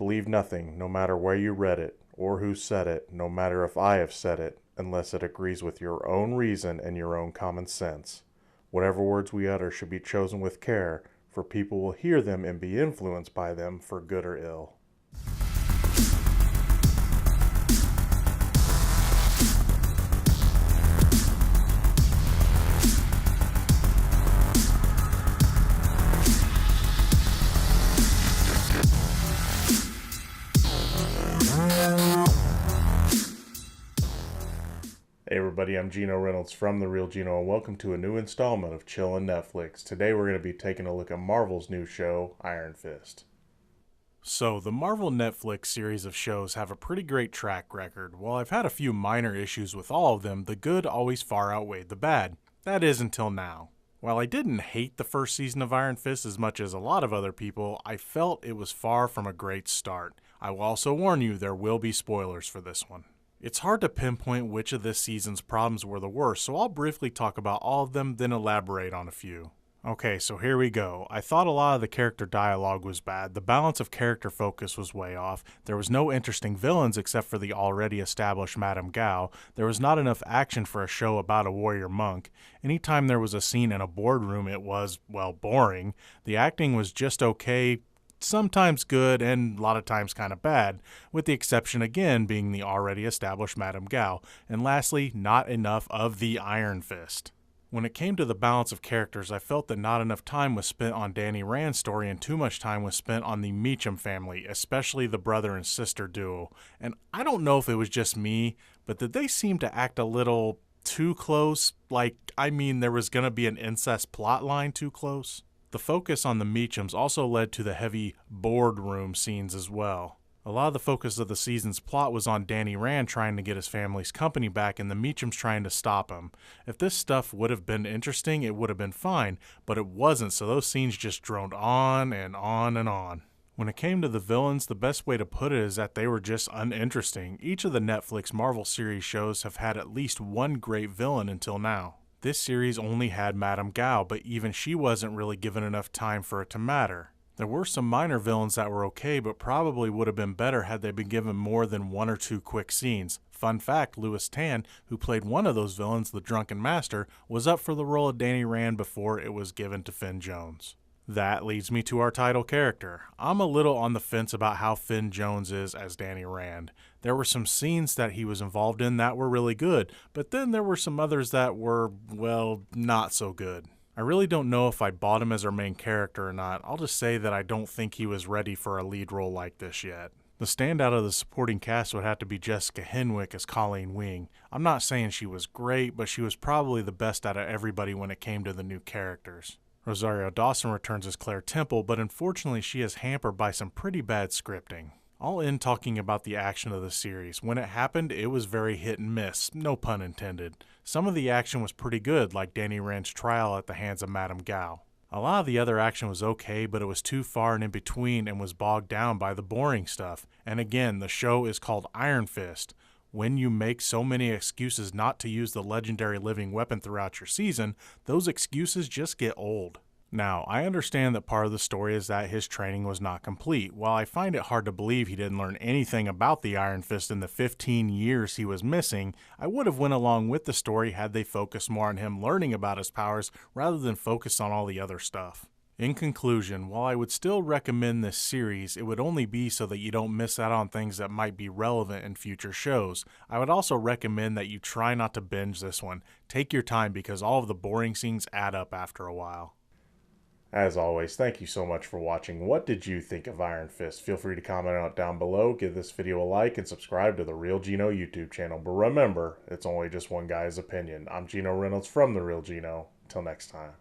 believe nothing, no matter where you read it, or who said it, no matter if I have said it, unless it agrees with your own reason and your own common sense. Whatever words we utter should be chosen with care, for people will hear them and be influenced by them for good or ill. Hey everybody, I'm Gino Reynolds from The Real Gino, and welcome to a new installment of Chillin' Netflix. Today we're going to be taking a look at Marvel's new show, Iron Fist. So, the Marvel Netflix series of shows have a pretty great track record. While I've had a few minor issues with all of them, the good always far outweighed the bad. That is, until now. While I didn't hate the first season of Iron Fist as much as a lot of other people, I felt it was far from a great start. I will also warn you, there will be spoilers for this one. It's hard to pinpoint which of this season's problems were the worst, so I'll briefly talk about all of them, then elaborate on a few. Okay, so here we go. I thought a lot of the character dialogue was bad, the balance of character focus was way off, there was no interesting villains except for the already established Madame Gao, there was not enough action for a show about a warrior monk, anytime there was a scene in a boardroom it was, well, boring, the acting was just okay, sometimes good and a lot of times kind of bad, with the exception again being the already established Madame Gao, and lastly, not enough of the Iron Fist. When it came to the balance of characters, I felt that not enough time was spent on Danny Rand's story and too much time was spent on the Meacham family, especially the brother and sister duo. And I don't know if it was just me, but did they seem to act a little too close? There was gonna be an incest plot line too close? The focus on the Meachams also led to the heavy boardroom scenes as well. A lot of the focus of the season's plot was on Danny Rand trying to get his family's company back and the Meachams trying to stop him. If this stuff would have been interesting, it would have been fine, but it wasn't, so those scenes just droned on and on and on. When it came to the villains, the best way to put it is that they were just uninteresting. Each of the Netflix Marvel series shows have had at least one great villain until now. This series only had Madame Gao, but even she wasn't really given enough time for it to matter. There were some minor villains that were okay, but probably would have been better had they been given more than one or two quick scenes. Fun fact, Lewis Tan, who played one of those villains, the Drunken Master, was up for the role of Danny Rand before it was given to Finn Jones. That leads me to our title character. I'm a little on the fence about how Finn Jones is as Danny Rand. There were some scenes that he was involved in that were really good, but then there were some others that were, well, not so good. I really don't know if I bought him as our main character or not. I'll just say that I don't think he was ready for a lead role like this yet. The standout of the supporting cast would have to be Jessica Henwick as Colleen Wing. I'm not saying she was great, but she was probably the best out of everybody when it came to the new characters. Rosario Dawson returns as Claire Temple, but unfortunately she is hampered by some pretty bad scripting. I'll end talking about the action of the series. When it happened, it was very hit and miss, no pun intended. Some of the action was pretty good, like Danny Rand's trial at the hands of Madame Gao. A lot of the other action was okay, but it was too far and in between and was bogged down by the boring stuff. And again, the show is called Iron Fist. When you make so many excuses not to use the legendary living weapon throughout your season, those excuses just get old. Now, I understand that part of the story is that his training was not complete. While I find it hard to believe he didn't learn anything about the Iron Fist in the 15 years he was missing, I would have went along with the story had they focused more on him learning about his powers rather than focus on all the other stuff. In conclusion, while I would still recommend this series, it would only be so that you don't miss out on things that might be relevant in future shows. I would also recommend that you try not to binge this one. Take your time because all of the boring scenes add up after a while. As always, thank you so much for watching. What did you think of Iron Fist? Feel free to comment on it down below, give this video a like, and subscribe to the Real Gino YouTube channel. But remember, it's only just one guy's opinion. I'm Gino Reynolds from The Real Gino. Till next time.